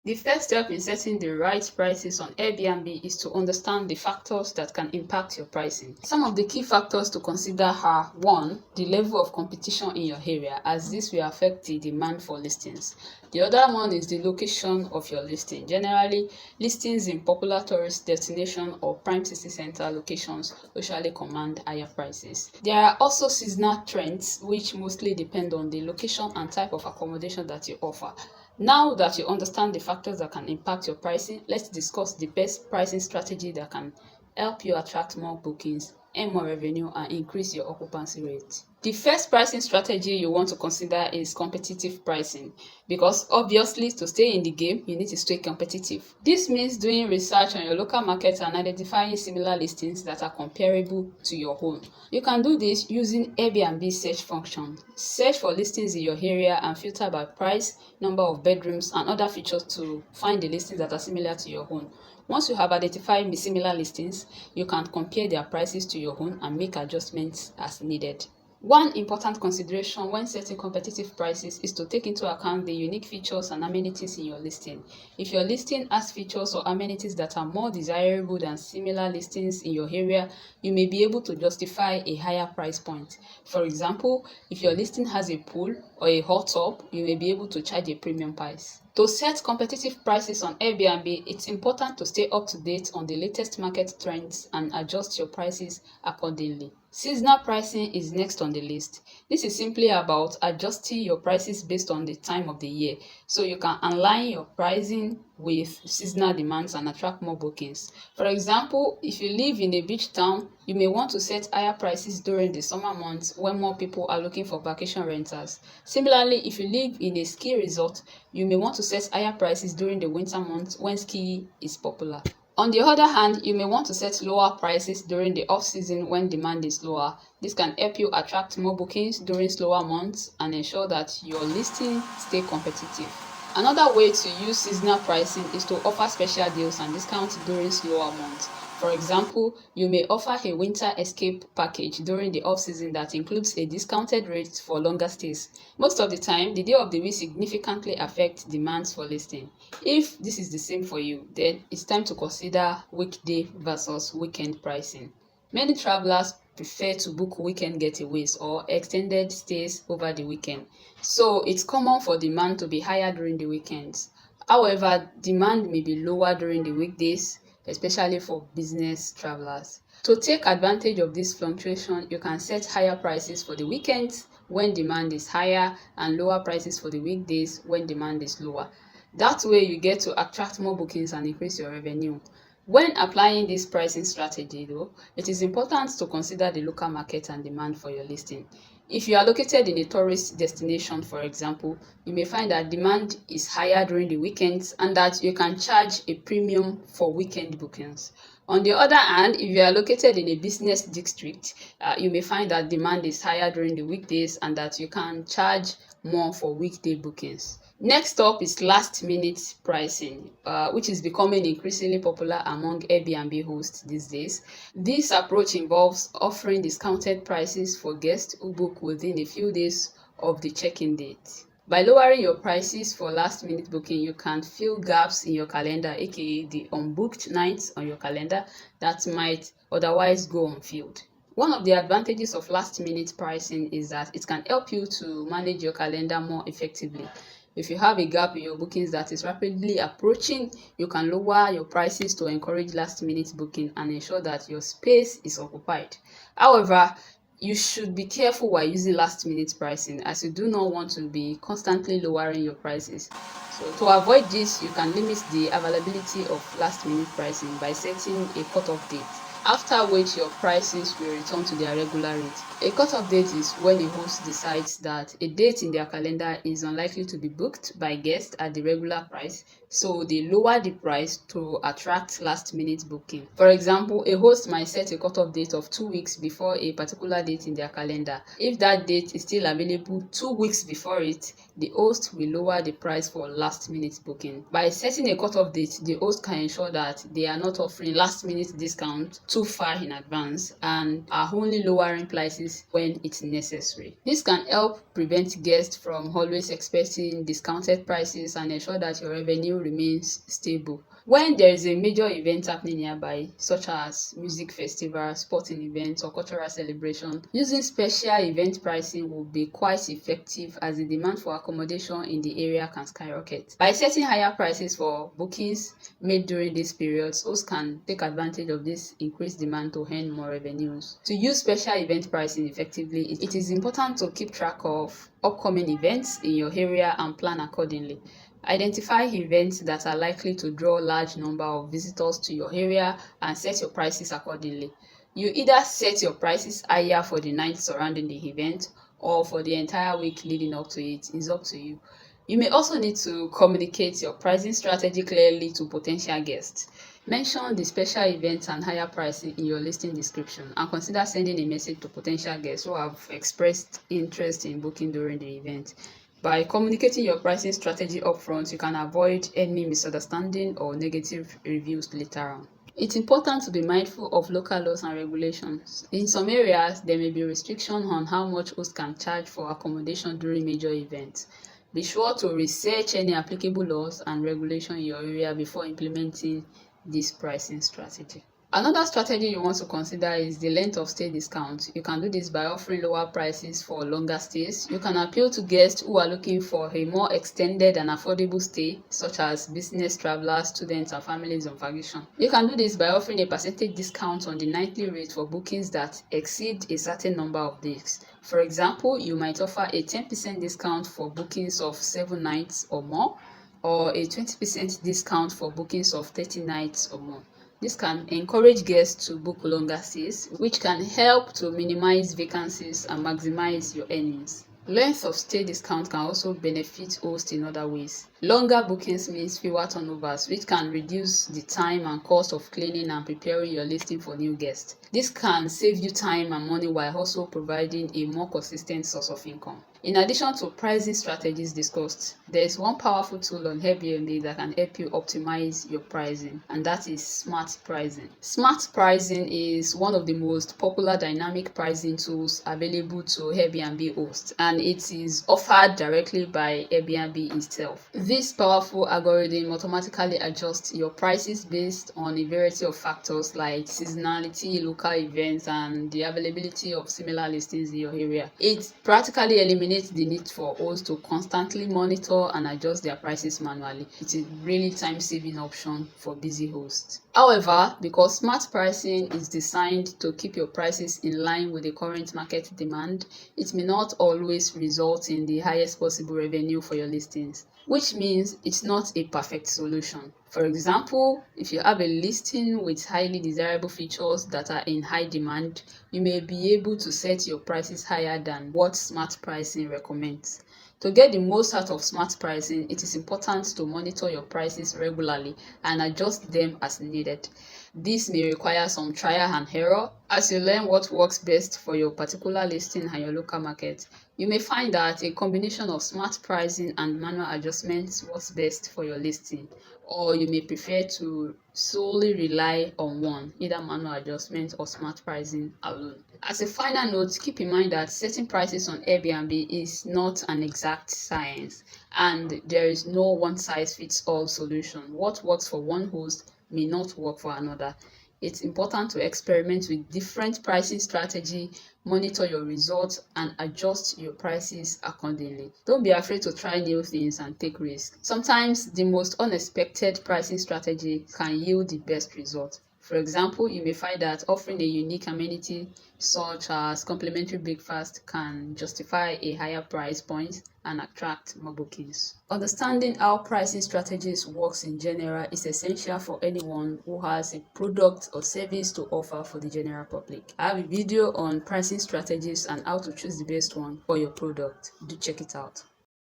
The first step in setting the right prices on Airbnb is to understand the factors that can impact your pricing. Some of the key factors to consider are: 1. The level of competition in your area, as this will affect the demand for listings. The other one is the location of your listing. Generally, listings in popular tourist destination or prime city center locations usually command higher prices. There are also seasonal trends which mostly depend on the location and type of accommodation that you offer. Now that you understand the factors that can impact your pricing, let's discuss the best pricing strategy that can help you attract more bookings, earn more revenue, and increase your occupancy rate. The first pricing strategy you want to consider is competitive pricing, because obviously to stay in the game, you need to stay competitive. This means doing research on your local market and identifying similar listings that are comparable to your own. You can do this using Airbnb search function. Search for listings in your area and filter by price, number of bedrooms, and other features to find the listings that are similar to your own. Once you have identified the similar listings, you can compare their prices to your own and make adjustments as needed. One important consideration when setting competitive prices is to take into account the unique features and amenities in your listing. If your listing has features or amenities that are more desirable than similar listings in your area, you may be able to justify a higher price point. For example, if your listing has a pool or a hot tub, you may be able to charge a premium price. To set competitive prices on Airbnb, it's important to stay up to date on the latest market trends and adjust your prices accordingly. Seasonal pricing is next on the list. This is simply about adjusting your prices based on the time of the year, so you can align your pricing with seasonal demands and attract more bookings. For example, if you live in a beach town, you may want to set higher prices during the summer months when more people are looking for vacation rentals. Similarly, if you live in a ski resort, you may want to set higher prices during the winter months when skiing is popular. On the other hand, you may want to set lower prices during the off-season when demand is lower. This can help you attract more bookings during slower months and ensure that your listing stay competitive. Another way to use seasonal pricing is to offer special deals and discounts during slower months. For example, you may offer a winter escape package during the off-season that includes a discounted rate for longer stays. Most of the time, the day of the week significantly affects demands for listing. If this is the same for you, then it's time to consider weekday versus weekend pricing. Many travelers prefer to book weekend getaways or extended stays over the weekend, so it's common for demand to be higher during the weekends. However, demand may be lower during the weekdays, especially for business travelers. To take advantage of this fluctuation, you can set higher prices for the weekends when demand is higher and lower prices for the weekdays when demand is lower. That way, you get to attract more bookings and increase your revenue. When applying this pricing strategy, though, it is important to consider the local market and demand for your listing. If you are located in a tourist destination, for example, you may find that demand is higher during the weekends and that you can charge a premium for weekend bookings. On the other hand, if you are located in a business district, you may find that demand is higher during the weekdays and that you can charge more for weekday bookings. Next up is last minute pricing, which is becoming increasingly popular among Airbnb hosts these days. This approach involves offering discounted prices for guests who book within a few days of the check-in date. By lowering your prices for last minute booking, you can fill gaps in your calendar, aka the unbooked nights on your calendar that might otherwise go unfilled. One of the advantages of last minute pricing is that it can help you to manage your calendar more effectively. If you have a gap in your bookings that is rapidly approaching, you can lower your prices to encourage last minute booking and ensure that your space is occupied. However, you should be careful while using last minute pricing, as you do not want to be constantly lowering your prices. So to avoid this, you can limit the availability of last minute pricing by setting a cutoff date, after which your prices will return to their regular rate. A cutoff date is when a host decides that a date in their calendar is unlikely to be booked by guests at the regular price, so they lower the price to attract last-minute booking. For example, a host might set a cutoff date of 2 weeks before a particular date in their calendar. If that date is still available 2 weeks before it, the host will lower the price for last-minute booking. By setting a cutoff date, the host can ensure that they are not offering last-minute discount to too far in advance and are only lowering prices when it's necessary. This can help prevent guests from always expecting discounted prices and ensure that your revenue remains stable. When there is a major event happening nearby, such as music festival, sporting events, or cultural celebration, using special event pricing will be quite effective as the demand for accommodation in the area can skyrocket. By setting higher prices for bookings made during these periods, hosts can take advantage of this increased demand to earn more revenues. To use special event pricing effectively, it is important to keep track of upcoming events in your area and plan accordingly. Identify events that are likely to draw a large number of visitors to your area and set your prices accordingly. You either set your prices higher for the night surrounding the event or for the entire week leading up to it. It's up to you. You may also need to communicate your pricing strategy clearly to potential guests. Mention the special events and higher pricing in your listing description and consider sending a message to potential guests who have expressed interest in booking during the event. By communicating your pricing strategy upfront, you can avoid any misunderstanding or negative reviews later on. It's important to be mindful of local laws and regulations. In some areas, there may be restrictions on how much hosts can charge for accommodation during major events. Be sure to research any applicable laws and regulations in your area before implementing this pricing strategy. Another strategy you want to consider is the length of stay discount. You can do this by offering lower prices for longer stays. You can appeal to guests who are looking for a more extended and affordable stay, such as business travelers, students, and families on vacation. You can do this by offering a percentage discount on the nightly rate for bookings that exceed a certain number of days. For example, you might offer a 10% discount for bookings of 7 nights or more, or a 20% discount for bookings of 30 nights or more. This can encourage guests to book longer stays, which can help to minimize vacancies and maximize your earnings. Length of stay discount can also benefit hosts in other ways. Longer bookings means fewer turnovers, which can reduce the time and cost of cleaning and preparing your listing for new guests. This can save you time and money while also providing a more consistent source of income. In addition to pricing strategies discussed, there is one powerful tool on Airbnb that can help you optimize your pricing, and that is smart pricing. Smart pricing is one of the most popular dynamic pricing tools available to Airbnb hosts, and it is offered directly by Airbnb itself. This powerful algorithm automatically adjusts your prices based on a variety of factors like seasonality, local events, and the availability of similar listings in your area. It practically eliminates the need for hosts to constantly monitor and adjust their prices manually. It's a really time-saving option for busy hosts. However, because smart pricing is designed to keep your prices in line with the current market demand, it may not always result in the highest possible revenue for your listings, which means it's not a perfect solution. For example, if you have a listing with highly desirable features that are in high demand, you may be able to set your prices higher than what smart pricing recommends. To get the most out of smart pricing, it is important to monitor your prices regularly and adjust them as needed. This may require some trial and error. As you learn what works best for your particular listing and your local market, you may find that a combination of smart pricing and manual adjustments works best for your listing, or you may prefer to solely rely on one, either manual adjustment or smart pricing alone. As a final note, keep in mind that setting prices on Airbnb is not an exact science, and there is no one-size-fits-all solution. What works for one host may not work for another. It's important to experiment with different pricing strategy, monitor your results, and adjust your prices accordingly. Don't be afraid to try new things and take risks. Sometimes the most unexpected pricing strategy can yield the best result. For example, you may find that offering a unique amenity such as complimentary breakfast can justify a higher price point and attract more bookings. Understanding how pricing strategies works in general is essential for anyone who has a product or service to offer for the general public. I have a video on pricing strategies and how to choose the best one for your product. Do check it out.